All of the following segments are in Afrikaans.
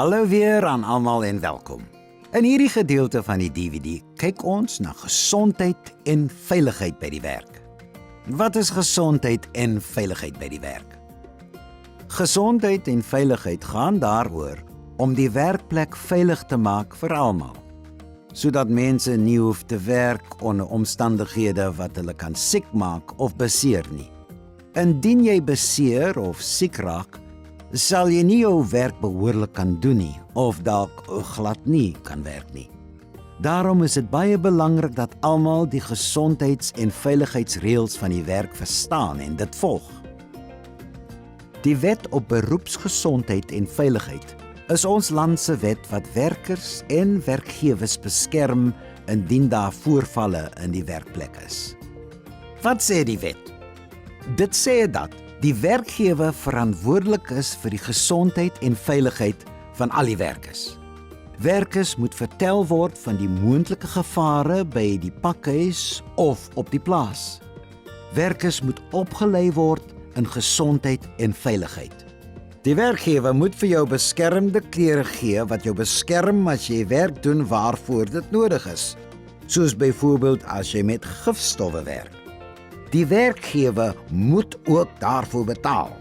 Hallo weer aan almal en welkom. In hierdie gedeelte van die DVD kyk ons na gesondheid en veiligheid by die werk. Wat is gesondheid en veiligheid by die werk? Gesondheid en veiligheid gaan daaroor om die werkplek veilig te maak vir almal, sodat mense nie hoef te werk onder omstandighede wat hulle kan siek maak of beseer nie. Indien jy beseer of siek raak, sal jy nie jou werk behoorlik kan doen nie, of dalk glad nie kan werk nie. Daarom is dit baie belangrik dat almal die gesondheids- en veiligheidsreëls van die werk verstaan en dit volg. Die Wet op Beroepsgesondheid en Veiligheid is ons land se wet wat werkers en werkgewers beskerm indien daar voorvalle in die werkplek is. Wat sê die wet? Dit sê dat die werkgewer verantwoordelik is vir die gesondheid en veiligheid van al die werkers. Werkers moet vertel word van die moontlike gevare by die pakhuis of op die plaas. Werkers moet opgelei word in gesondheid en veiligheid. Die werkgewer moet vir jou beskermde klere gee wat jou beskerm as jy werk doen waarvoor dit nodig is, soos byvoorbeeld as jy met gifstowwe werk. Die werkgewer moet ook daarvoor betaal.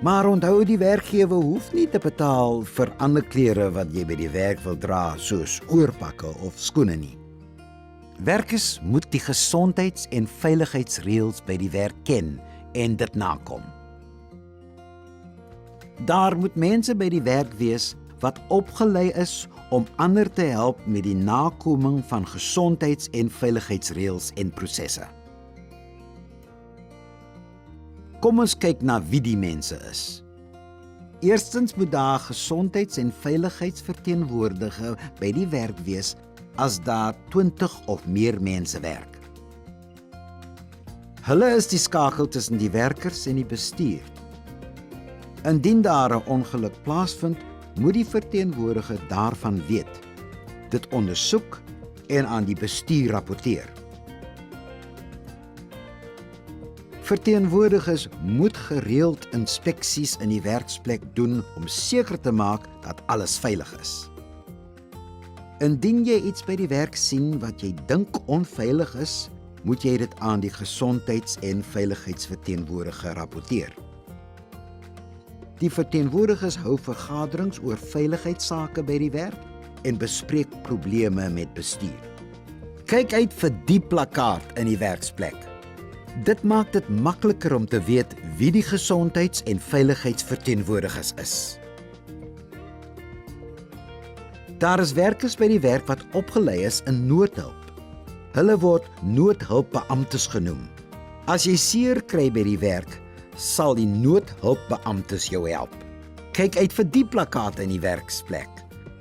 Maar onthou, die werkgewer hoef nie te betaal vir ander klere wat jy by die werk wil dra, soos oorpakke of skoene nie. Werkers moet die gesondheids- en veiligheidsreëls by die werk ken en dit nakom. Daar moet mense by die werk wees wat opgelei is om ander te help met die nakoming van gesondheids- en veiligheidsreëls en prosesse. Kom ons kyk na wie die mense is. Eerstens moet daar gesondheids- en veiligheidsverteenwoordiger by die werk wees as daar 20 of meer mense werk. Hulle is die skakel tussen die werkers en die bestuur. Indien daar 'n ongeluk plaasvind, moet die verteenwoordiger daarvan weet, dit ondersoek en aan die bestuur rapporteer. Verteenwoordigers moet gereeld inspeksies in die werksplek doen om seker te maak dat alles veilig is. Indien jy iets by die werk sien wat jy dink onveilig is, moet jy dit aan die gesondheids- en veiligheidsverteenwoordiger rapporteer. Die verteenwoordigers hou vergaderings oor veiligheidssake by die werk en bespreek probleme met bestuur. Kyk uit vir die plakkaat in die werksplek. Dit maak dit makliker om te weet wie die gesondheids- en veiligheidsverteenwoordigers is. Daar is werkers by die werk wat opgelei is in noodhulp. Hulle word noodhulpbeamptes genoem. As jy seer kry by die werk, sal die noodhulpbeamptes jou help. Kyk uit vir die plakkaat in die werksplek.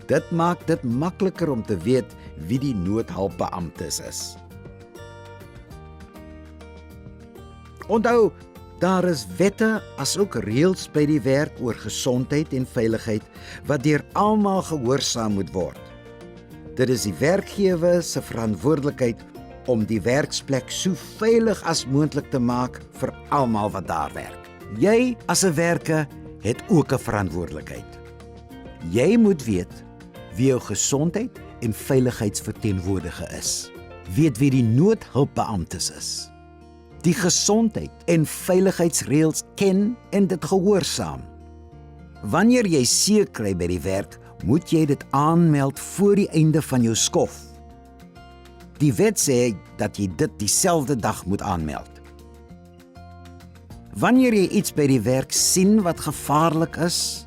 Dit maak dit makliker om te weet wie die noodhulpbeamptes is. Onthou, daar is wette asook reëls by die werk oor gesondheid en veiligheid wat deur almal gehoorsaam moet word. Dit is die werkgewer se verantwoordelikheid om die werksplek so veilig as moontlik te maak vir almal wat daar werk. Jy as 'n werker het ook 'n verantwoordelikheid. Jy moet weet wie jou gesondheid en veiligheidsverteenwoordiger is. Weet wie die noodhulpbeamptes is. Die gesondheid en veiligheidsreëls ken en dit gehoorsaam. Wanneer jy seer kry by die werk, moet jy dit aanmeld voor die einde van jou skof. Die wet sê dat jy dit dieselfde dag moet aanmeld. Wanneer jy iets by die werk sien wat gevaarlik is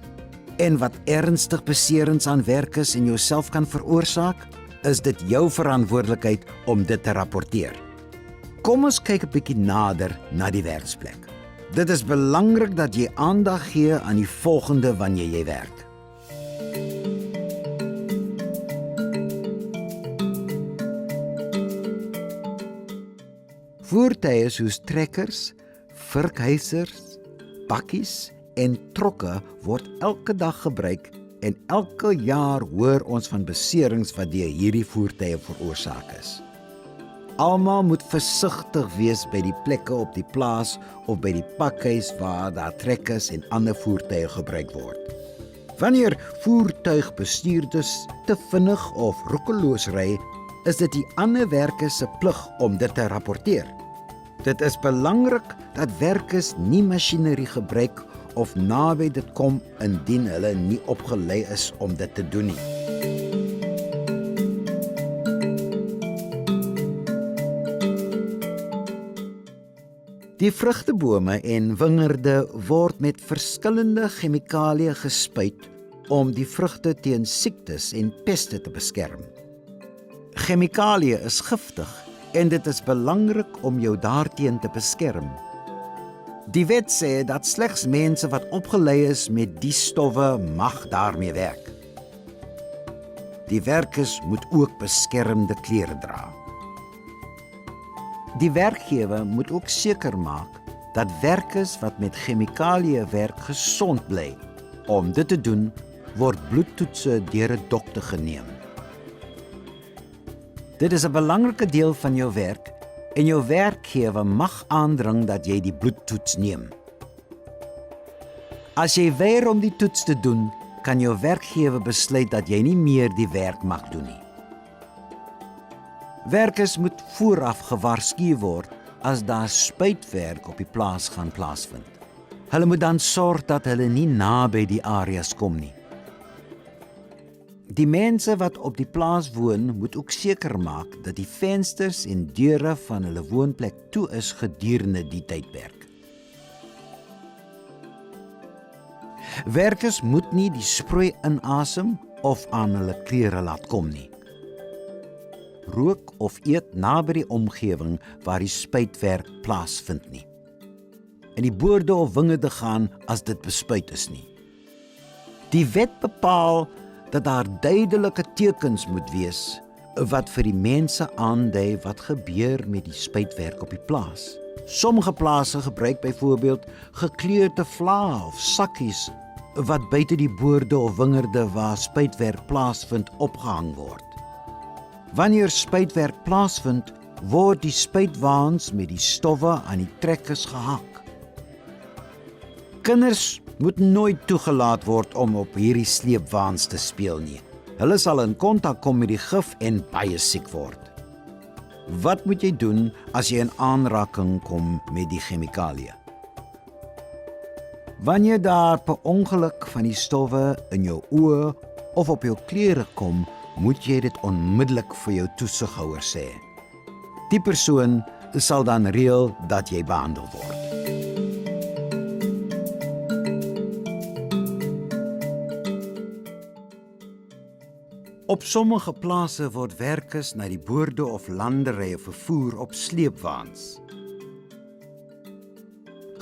en wat ernstig beserings aan werkers en jouself kan veroorsaak, is dit jou verantwoordelikheid om dit te rapporteer. Kom ons kyk 'n bietjie nader na die werksplek. Dit is belangrik dat jy aandag gee aan die volgende wanneer jy werk. Voertuie soos trekkers, vurkhysers, bakkies en trokke word elke dag gebruik en elke jaar hoor ons van beserings wat deur hierdie voertuie veroorsaak is. Almal moet versigtig wees by die plekke op die plaas of by die pakhuis waar daar trekkers en ander voertuie gebruik word. Wanneer voertuigbestuurders te vinnig of roekeloos ry, is dit die ander werkers se plig om dit te rapporteer. Dit is belangrik dat werkers nie masjinerie gebruik of naby dit kom indien hulle nie opgelei is om dit te doen nie. Die vrugtebome en wingerde word met verskillende chemikalieë gespuit om die vrugte teen siektes en peste te beskerm. Chemikalieë is giftig en dit is belangrik om jou daarteen te beskerm. Die wet sê dat slegs mense wat opgelei is met die stowwe mag daarmee werk. Die werkers moet ook beskermde klere dra. Die werkgewer moet ook seker maak dat werkers wat met chemikalieë werk gesond bly. Om dit te doen, word bloedtoetse deur 'n dokter geneem. Dit is 'n belangrike deel van jou werk en jou werkgewer mag aandring dat jy die bloedtoets neem. As jy weier om die toets te doen, kan jou werkgewer besluit dat jy nie meer die werk mag doen nie. Werkers moet vooraf gewaarsku word as daar spuitwerk op die plaas gaan plaasvind. Hulle moet dan sorg dat hulle nie naby die areas kom nie. Die mense wat op die plaas woon, moet ook seker maak dat die vensters en deure van hulle woonplek toe is gedurende die tydperk. Werkers moet nie die sproei inasem of aan hulle klere laat kom nie. Rook of eet naby die omgewing waar die spuitwerk plaasvind nie. En die boorde of wingerde gaan as dit bespuit is nie. Die wet bepaal dat daar duidelike tekens moet wees wat vir die mense aandui wat gebeur met die spuitwerk op die plaas. Sommige plase gebruik byvoorbeeld gekleurde vlae of sakkies wat buite die boorde of wingerde waar spuitwerk plaasvind opgehang word. Wanneer spuitwerk plaasvind, word die spuitwaans met die stowwe aan die trekkers gehak. Kinders moet nooit toegelaat word om op hierdie sleepwaans te speel nie. Hulle sal in kontak kom met die gif en baie siek word. Wat moet jy doen as jy in aanraking kom met die chemikalieë? Wanneer daar per ongeluk van die stowwe in jou oë of op jou klere kom, moet jy dit onmiddellik vir jou toesighouer sê. Die persoon sal dan reël dat jy behandel word. Op sommige plase word werkers na die boorde of landerye vervoer op sleepwaans.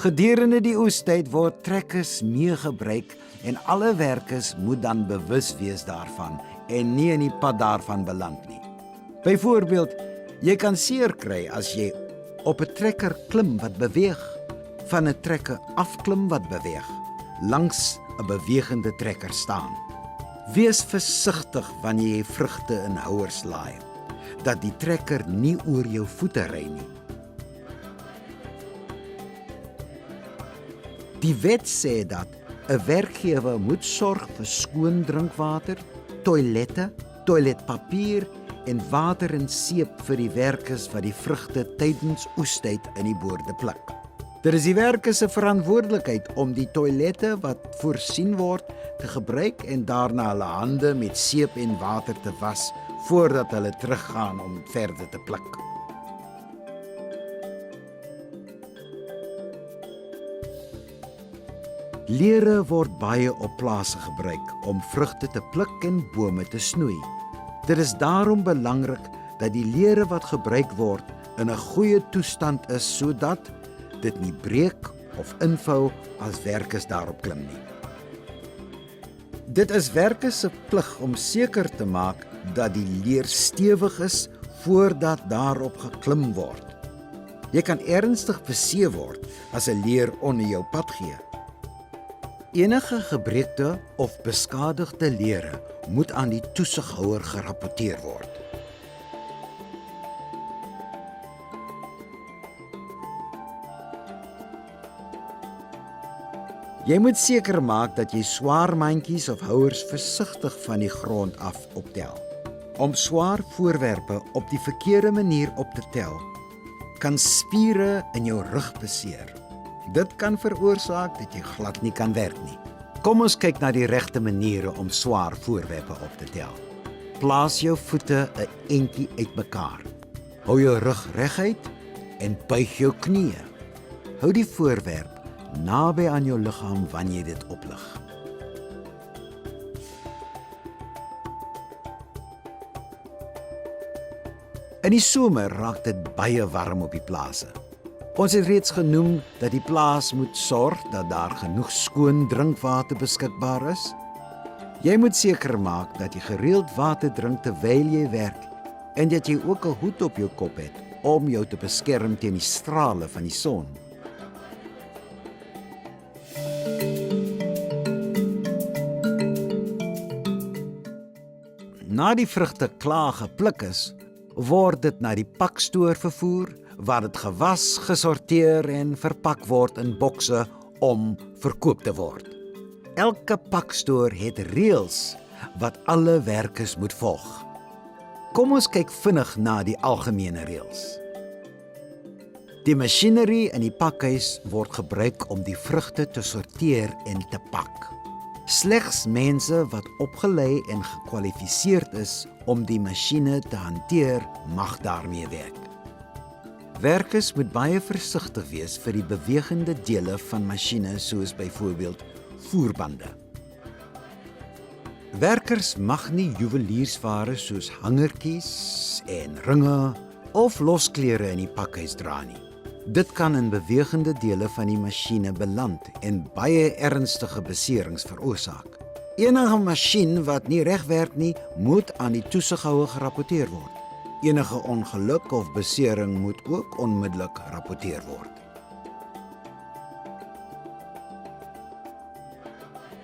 Gedurende die oestyd word trekkers mee gebruik en alle werkers moet dan bewus wees daarvan en nie in die pad daarvan beland nie. Byvoorbeeld, jy kan seer kry as jy op 'n trekker klim wat beweeg, van 'n trekker afklim wat beweeg, langs 'n bewegende trekker staan. Wees versigtig wanneer jy vrugte in houers laai, dat die trekker nie oor jou voete ry nie. Die wet sê dat 'n werkgewer moet sorg vir skoon drinkwater, toilette, toiletpapier en water en seep vir die werkers wat die vrugte tydens oestyd in die boorde pluk. Dit is die werkers se verantwoordelikheid om die toilette wat voorsien word te gebruik en daarna hulle hande met seep en water te was voordat hulle teruggaan om verder te pluk. Lere word baie op plase gebruik om vrugte te pluk en bome te snoei. Dit is daarom belangrik dat die lere wat gebruik word in 'n goeie toestand is sodat dit nie breek of invou as werkers daarop klim nie. Dit is werkers se plig om seker te maak dat die leer stewig is voordat daarop geklim word. Jy kan ernstig beseer word as 'n leer onder jou pad gee. Enige gebreekte of beskadigde lere moet aan die toesighouer gerapporteer word. Jy moet seker maak dat jy swaar mandjies of houers versigtig van die grond af optel. Om swaar voorwerpe op die verkeerde manier op te tel, kan spiere in jou rug beseer. Dit kan veroorsaak dat jy glad nie kan werk nie. Kom ons kyk na die regte maniere om swaar voorwerpe op te tel. Plaas jou voete 'n entjie uitmekaar. Hou jou rug reguit en buig jou knieë. Hou die voorwerp naby aan jou liggaam wanneer jy dit oplig. In die somer raak dit baie warm op die plase. Ons het reeds genoem dat die plaas moet sorg dat daar genoeg skoon drinkwater beskikbaar is. Jy moet seker maak dat jy gereeld water drink terwyl jy werk en dat jy ook 'n hoed op jou kop het om jou te beskerm teen die strale van die son. Na die vrugte klaar gepluk is, word dit na die pakstoor vervoer, waar dit gewas, gesorteer en verpak word in bokse om verkoop te word. Elke pakstoor het reëls wat alle werkers moet volg. Kom ons kyk vinnig na die algemene reëls. Die masjinerie in die pakhuis word gebruik om die vrugte te sorteer en te pak. Slegs mense wat opgelei en gekwalifiseerd is om die masjiene te hanteer, mag daarmee werk. Werkers moet baie versigtig wees vir die bewegende dele van masjiene soos byvoorbeeld voerbande. Werkers mag nie juweliersware soos hangertjies en ringe of losklere in die pakhuis dra nie. Dit kan in bewegende dele van die masjiene beland en baie ernstige beserings veroorsaak. Enige masjien wat nie reg werk nie, moet aan die toesighouer gerapporteer word. Enige ongeluk of besering moet ook onmiddellik gerapporteer word.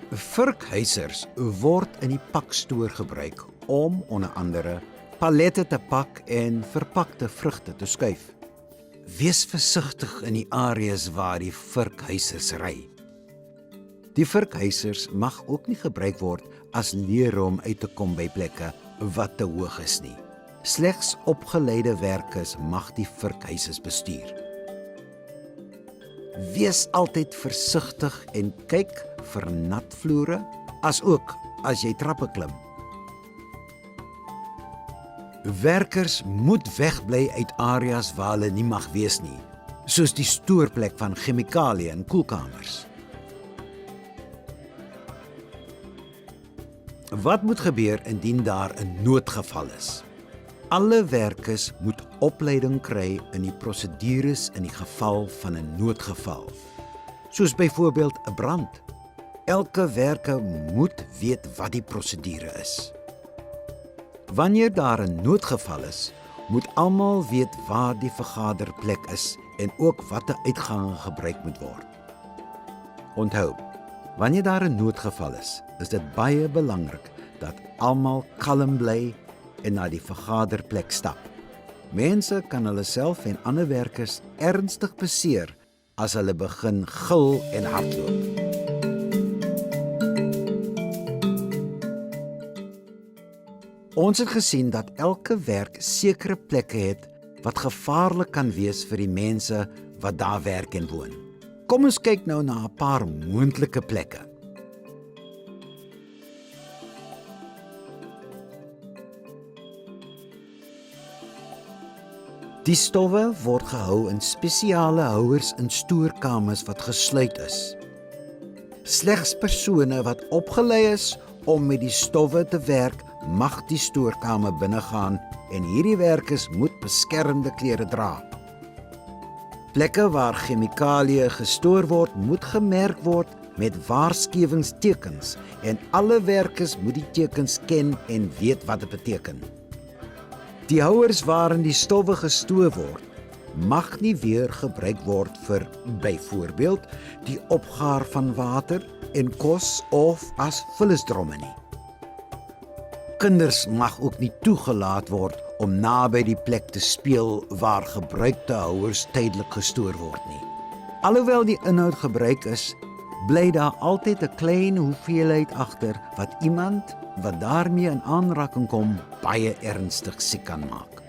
Vurkhuisers word in die pakstoor gebruik om onder andere pallette te pak en verpakte vrugte te skuif. Wees versigtig in die areas waar die vurkhuisers ry. Die vurkhuisers mag ook nie gebruik word as leere om uit te kom by plekke wat te hoog is nie. Slegs opgeleide werkers mag die vurkhuisers bestuur. Wees altyd versigtig en kyk vir nat vloere, asook as jy trappe klim. Werkers moet wegbly uit areas waar hulle nie mag wees nie, soos die stoorplek van chemikalieë in koelkamers. Wat moet gebeur indien daar 'n noodgeval is? Alle werkers moet opleiding kry in die prosedures in die geval van 'n noodgeval, soos byvoorbeeld 'n brand. Elke werker moet weet wat die prosedure is. Wanneer daar 'n noodgeval is, moet almal weet waar die vergaderplek is en ook watter uitgange gebruik moet word. Onthou, wanneer daar 'n noodgeval is dit baie belangrik dat almal kalm bly en na die vergaderplek stap. Mense kan hulle self en ander werkers ernstig beseer as hulle begin gil en hardloop. Ons het gesien dat elke werk sekere plekke het wat gevaarlik kan wees vir die mense wat daar werk en woon. Kom ons kyk nou na 'n paar moontlike plekke. Die stowwe word gehou in spesiale houers in stoorkamers wat gesluit is. Slegs persone wat opgelei is om met die stowwe te werk, mag die stoorkamer binnegaan en hierdie werkers moet beskermende klere dra. Plekke waar chemikalieë gestoor word, moet gemerk word met waarskuwingstekens en alle werkers moet die tekens ken en weet wat dit beteken. Die houers waarin die stowwe gestoor word, mag nie weer gebruik word vir byvoorbeeld die opgaar van water en kos of as vullisdromme nie. Kinders mag ook nie toegelaat word om naby die plek te speel waar gebruikte houers tydelik gestoor word nie. Alhoewel die inhoud gebruik is, bly daar altyd 'n klein hoeveelheid agter wat iemand wat daarmee in aanraking kom, baie ernstig siek kan maak.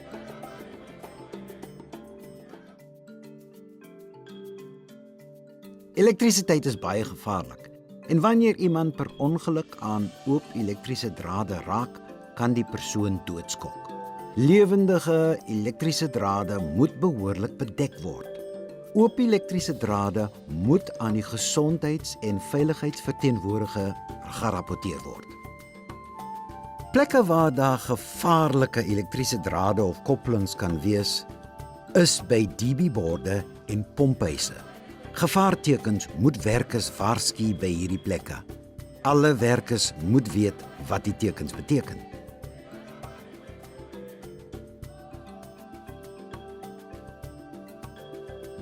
Elektrisiteit is baie gevaarlik en wanneer iemand per ongeluk aan oop elektriese drade raak, kan die persoon doodskok. Lewendige elektriese drade moet behoorlik bedek word. Oop elektriese drade moet aan die gesondheids- en veiligheidsverteenwoordiger gerapporteer word. Plekke waar daar gevaarlike elektriese drade of koppelings kan wees, is by DB-borde en pomphuise. Gevaartekens moet werkers waarsku by hierdie plekke. Alle werkers moet weet wat die tekens beteken.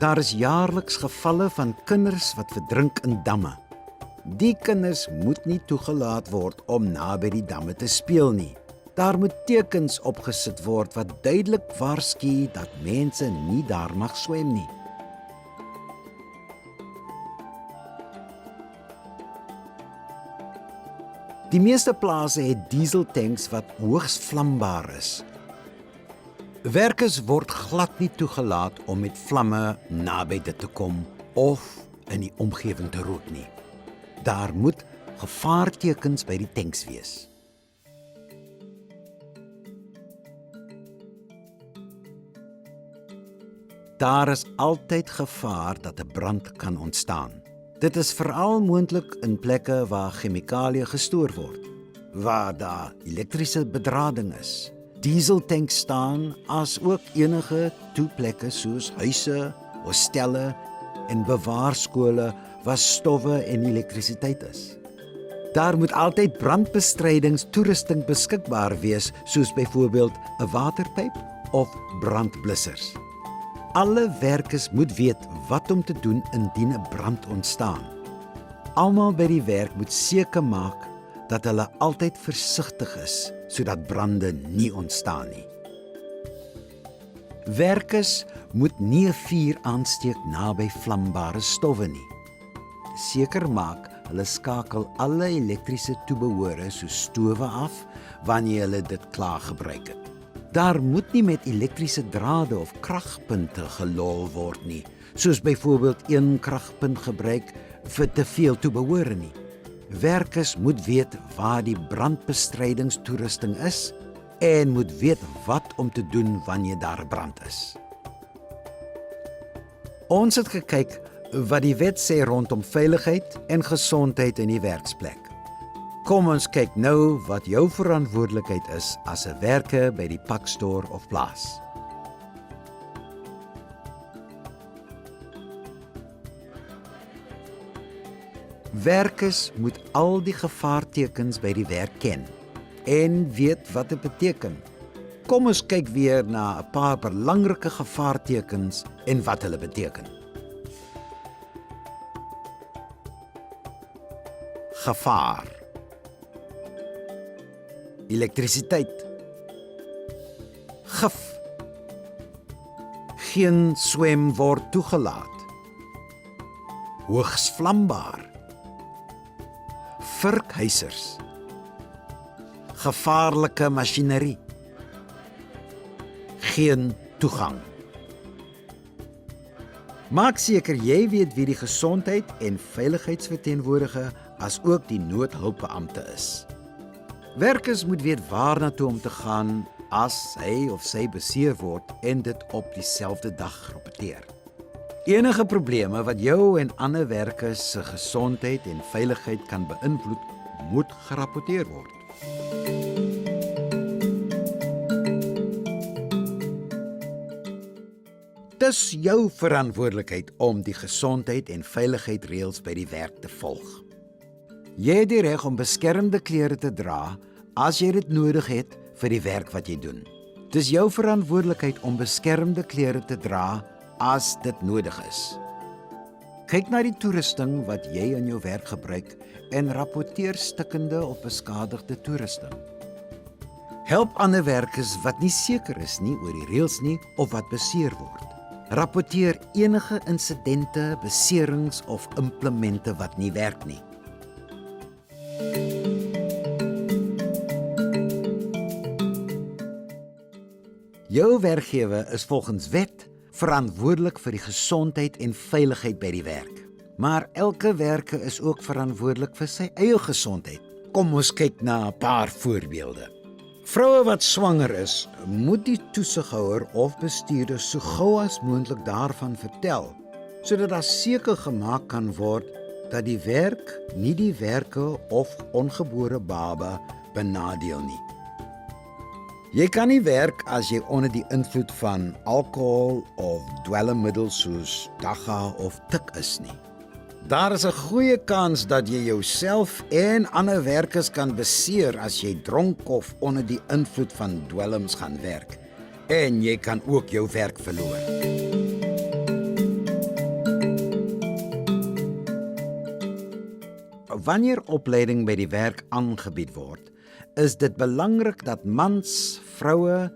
Daar is jaarliks gevalle van kinders wat verdrink in damme. Die kinders moet nie toegelaat word om naby die damme te speel nie. Daar moet tekens opgesit word wat duidelik waarsku dat mense nie daar mag swem nie. Die meeste plase het dieseltanks wat hoogs vlambaar is. Werkers word glad nie toegelaat om met vlamme naby dit te kom of in die omgewing te rook nie. Daar moet gevaartekens by die tanks wees. Daar is altyd gevaar dat 'n brand kan ontstaan. Dit is veral moontlik in plekke waar chemikalieë gestoor word, waar daar elektriese bedrading is. Dieseltanks staan as ook enige toeplekke soos huise, hostelle en bewaarskole waar stowwe en elektrisiteit is. Daar moet altyd brandbestrydingstoerusting beskikbaar wees, soos byvoorbeeld 'n waterpyp of brandblussers. Alle werkers moet weet wat om te doen indien 'n brand ontstaan. Almal by die werk moet seker maak dat hulle altyd versigtig is sodat brande nie ontstaan nie. Werkers moet nie 'n vuur aansteek naby vlambare stowwe nie. Seker maak hulle skakel alle elektriese toebehore soos stowe af wanneer hulle dit klaar gebruik het. Daar moet nie met elektriese drade of kragpunte gelol word nie, soos byvoorbeeld een kragpunt gebruik vir te veel toebehore nie. Werkers moet weet waar die brandbestrydingstoerusting is en moet weet wat om te doen wanneer daar 'n brand is. Ons het gekyk wat die wet sê rondom veiligheid en gesondheid in die werksplek. Kom ons kyk nou wat jou verantwoordelikheid is as 'n werker by die pakstoor of plaas. Werkers moet al die gevaartekens by die werk ken en weet wat dit beteken. Kom ons kyk weer na 'n paar belangrike gevaartekens en wat hulle beteken. Gevaar. Elektrisiteit. Gif. Geen swem word toegelaat. Hoogs vlambaar. Vurkhuisers. Gevaarlike masjinerie. Geen toegang. Maak seker jy weet wie die gesondheid en veiligheidsverteenwoordiger as ook die noodhulpbeampte is. Werkers moet weet waar na toe om te gaan as hy of sy beseer word en dit op dieselfde dag rapporteer. Enige probleme wat jou en ander werkers se gesondheid en veiligheid kan beïnvloed, moet gerapporteer word. Dis jou verantwoordelikheid om die gesondheid en veiligheidsreëls by die werk te volg. Jy het die reg om beskermde klere te dra as jy dit nodig het vir die werk wat jy doen. Dis jou verantwoordelikheid om beskermde klere te dra as dit nodig is. Kyk na die toerusting wat jy in jou werk gebruik en rapporteer stikkende of beskadigde toerusting. Help ander werkers wat nie seker is nie oor die reëls nie of wat beseer word. Rapporteer enige insidente, beserings of implemente wat nie werk nie. Jou werkgewer is volgens wet verantwoordelik vir die gesondheid en veiligheid by die werk. Maar elke werker is ook verantwoordelik vir sy eie gesondheid. Kom ons kyk na 'n paar voorbeelde. Vroue wat swanger is, moet die toesighouer of bestuurder so gou as moontlik daarvan vertel, sodat daar seker gemaak kan word dat die werk nie die werker of ongebore baba benadeel nie. Jy kan nie werk as jy onder die invloed van alkohol of dwelmmiddels soos dagga of tik is nie. Daar is 'n goeie kans dat jy jouself en ander werkers kan beseer as jy dronk of onder die invloed van dwelms gaan werk. En jy kan ook jou werk verloor. Wanneer opleiding by die werk aangebied word, is dit belangrik dat mans, vroue,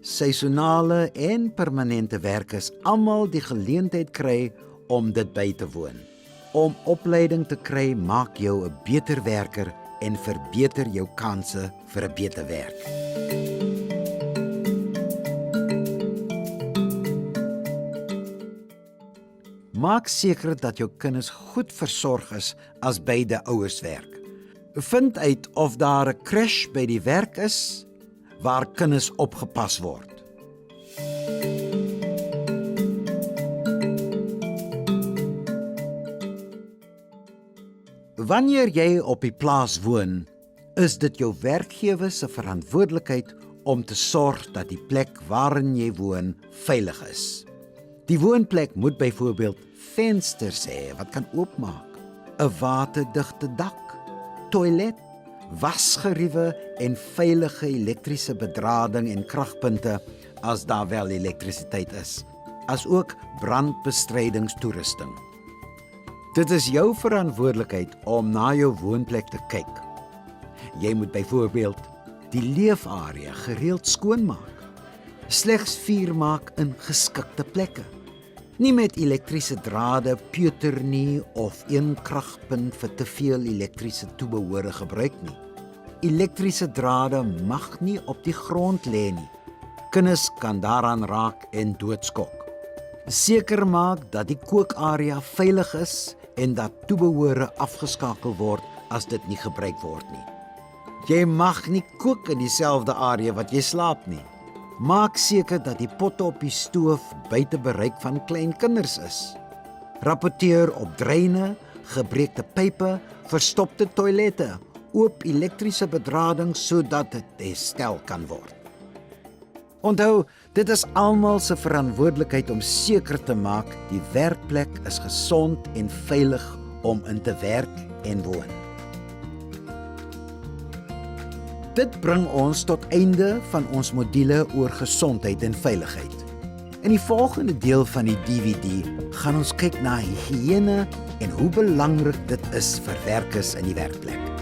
seisonale en permanente werkers almal die geleentheid kry om dit by te woon. Om opleiding te kry maak jou 'n beter werker en verbeter jou kanse vir 'n beter werk. Maak seker dat jou kinders goed versorg is as beide ouers werk. Vind uit of daar 'n crash by die werk is waar kinders opgepas word. Wanneer jy op die plaas woon, is dit jou werkgewer se verantwoordelikheid om te sorg dat die plek waarin jy woon veilig is. Die woonplek moet byvoorbeeld vensters hê wat kan oopmaak, 'n waterdigte dak, toilet, wasgeriewe en veilige elektriese bedrading en kragpunte as daar wel elektrisiteit is, asook brandbestrydingstoerusting. Dit is jou verantwoordelikheid om na jou woonplek te kyk. Jy moet byvoorbeeld die leefarea gereeld skoonmaak. Slegs vuur maak in geskikte plekke. Nie met elektriese drade peuter nie of een kragpunt vir te veel elektriese toebehore gebruik nie. Elektriese drade mag nie op die grond lê nie. Kinders kan daaraan raak en doodskok. Seker maak dat die kookarea veilig is en dat toebehore afgeskakel word as dit nie gebruik word nie. Jy mag nie kook in dieselfde area wat jy slaap nie. Maak seker dat die potte op die stoof buite bereik van klein kinders is. Rapporteer op dreine, gebreekte pype, verstopte toilette, oop elektriese bedrading sodat dit herstel kan word. Onthou, dit is almal se verantwoordelikheid om seker te maak die werkplek is gesond en veilig om in te werk en woon. Dit bring ons tot einde van ons module oor gesondheid en veiligheid. In die volgende deel van die DVD gaan ons kyk na higiëne en hoe belangrik dit is vir werkers in die werkplek.